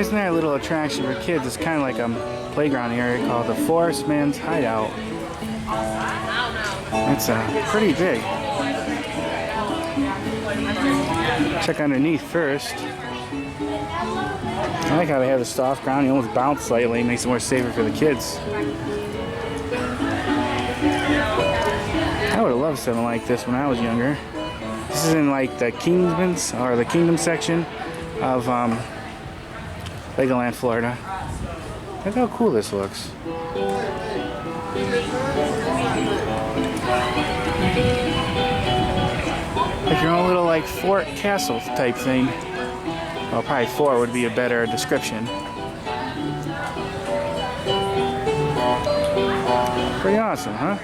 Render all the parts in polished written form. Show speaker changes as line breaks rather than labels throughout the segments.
Here's another little attraction for kids. It's kind of like a playground area called the Forestmen's Hideout. It's pretty big. Check underneath first. I like how they have the soft ground. You almost bounce slightly, makes it more safer for the kids. I would have loved something like this when I was younger. This is in like the Kingdom section of LEGOLAND Florida. Look how cool this looks. Like your own little like fort castle type thing. Well, probably fort would be a better description. Pretty awesome, huh?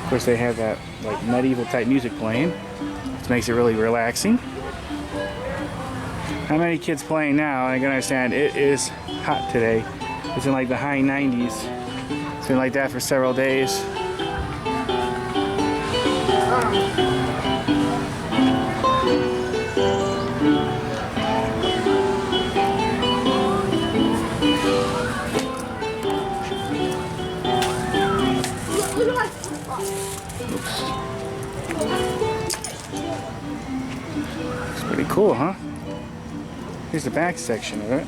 Of course, they have that like medieval type music playing, which makes it really relaxing. How many kids playing now? I can understand it is hot today. It's in like the high 90s. It's been like that for several days. It's pretty cool, huh? Here's the back section of it.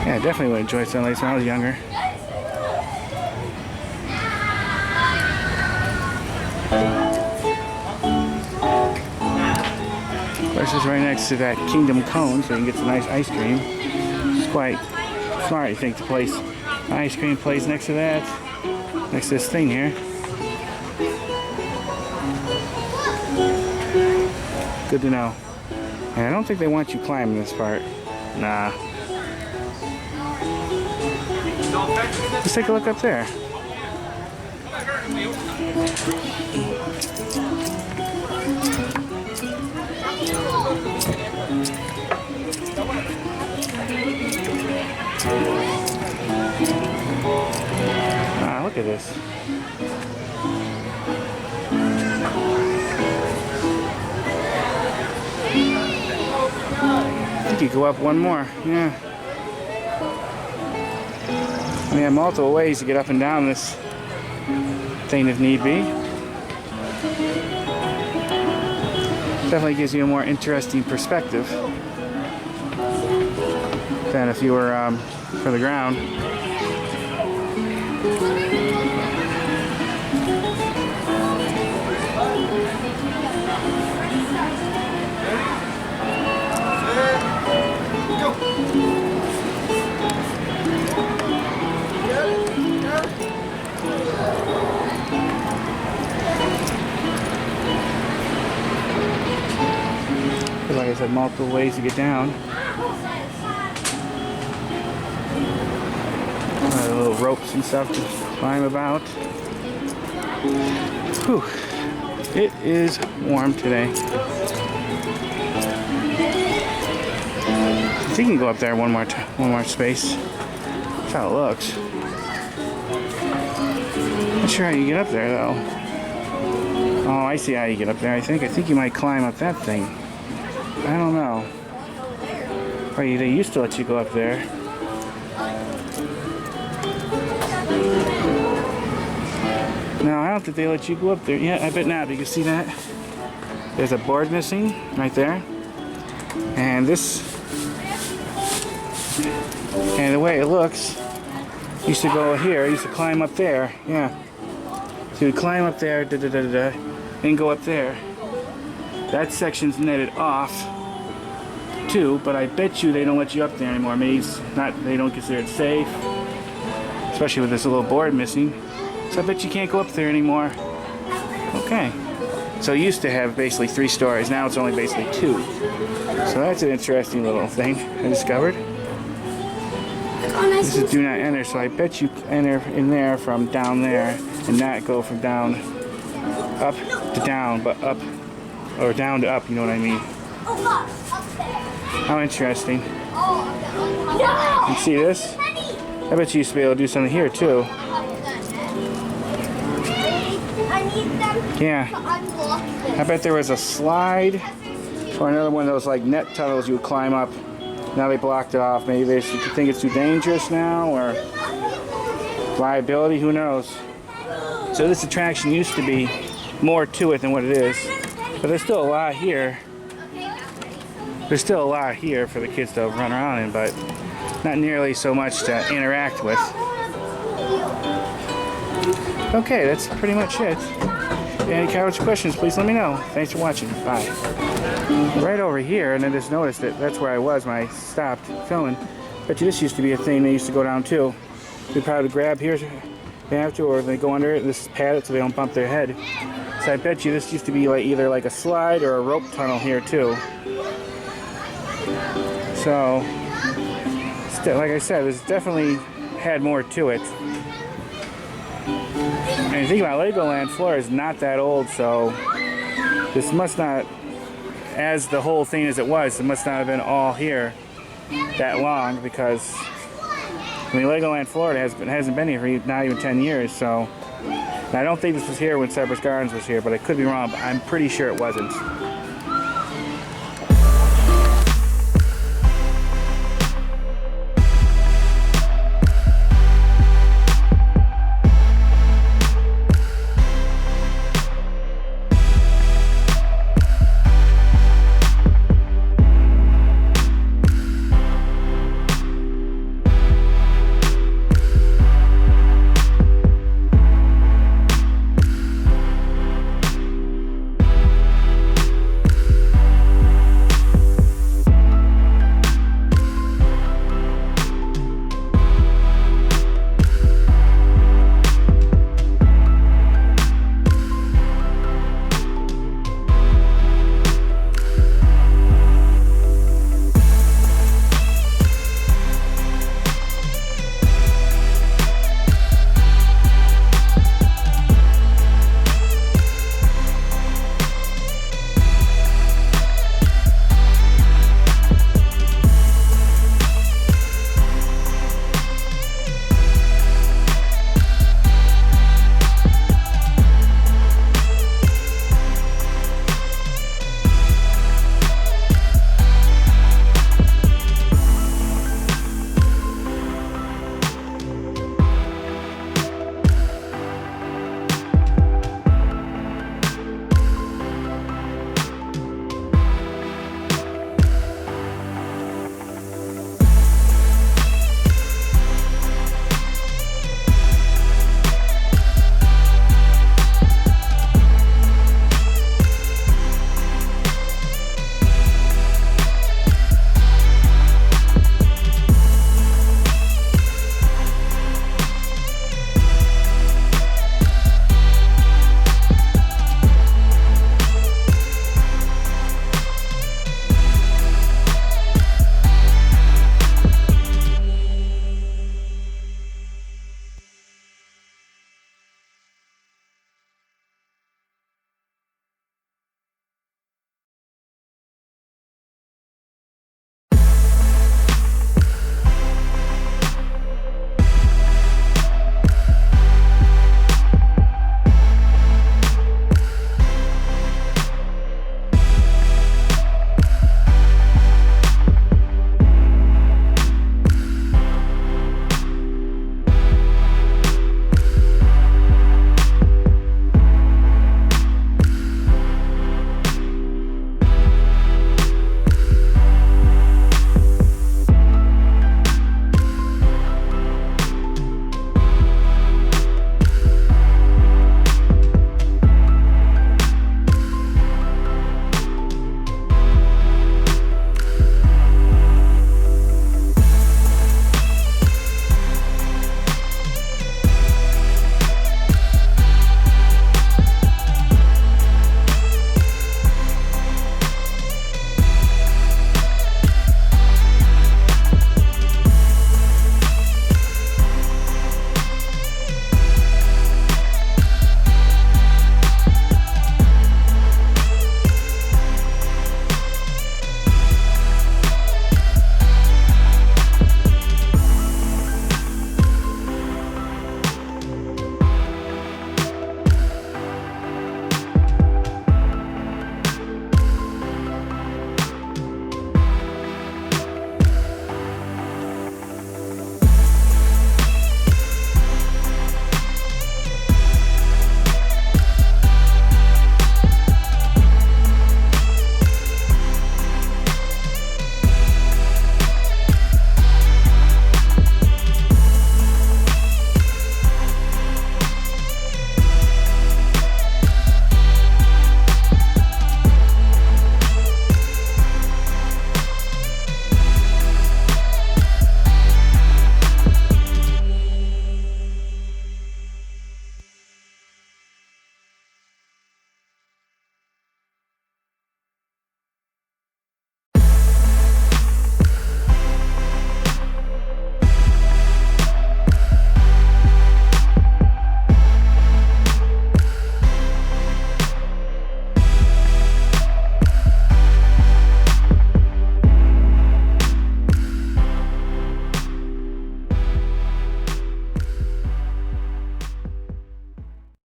Yeah, I definitely would enjoy something like this when I was younger. Of course, it's right next to that Kingdom cone, so you can get some nice ice cream. It's quite smart, I think, to place an ice cream place next to that, next to this thing here. Good to know. And I don't think they want you climbing this part. Nah. Let's take a look up there. Ah, look at this. I think you go up one more, yeah. And they have multiple ways to get up and down this thing if need be. Definitely gives you a more interesting perspective than if you were for the ground. Like I said, multiple ways to get down. Little ropes and stuff to climb about. Whew. It is warm today. I think you can go up there one more space. That's how it looks. Not sure how you get up there though. Oh, I see how you get up there. I think you might climb up that thing. I don't know. Or they used to let you go up there. No, I don't think they let you go up there. Yeah, I bet not. You can see that? There's a board missing right there. And this, and the way it looks, used to go here, used to climb up there. Yeah. So you climb up there, then go up there. That section's netted off too, but I bet you they don't let you up there anymore. Maybe it's not, they don't consider it safe, especially with this little board missing. So I bet you can't go up there anymore. Okay. So it used to have basically 3 stories. Now it's only basically 2. So that's an interesting little thing I discovered. This is do not enter, so I bet you enter in there from down there and not go from down up to down, but up or down to up, you know what I mean? How interesting. You see this? I bet you used to be able to do something here too. Yeah. I bet there was a slide or another one of those like net tunnels you would climb up. Now they blocked it off. Maybe they think it's too dangerous now, or liability, who knows. So this attraction used to be more to it than what it is. But there's still a lot here. There's still a lot here for the kids to run around in, but not nearly so much to interact with. Okay, that's pretty much it. Any comments or questions, please let me know. Thanks for watching. Bye. Right over here, and I just noticed that that's where I was when I stopped filming. Bet you this used to be a thing they used to go down to. They probably grab here if they have to, or they go under it. This is padded so they don't bump their head. So I bet you this used to be like either like a slide or a rope tunnel here too. So, still, like I said, this definitely had more to it. And you think about Legoland Florida is not that old, so this must not, as the whole thing as it was, it must not have been all here that long, because I mean Legoland Florida hasn't been here for not even 10 years. So I don't think this was here when Cypress Gardens was here, but I could be wrong. But I'm pretty sure it wasn't.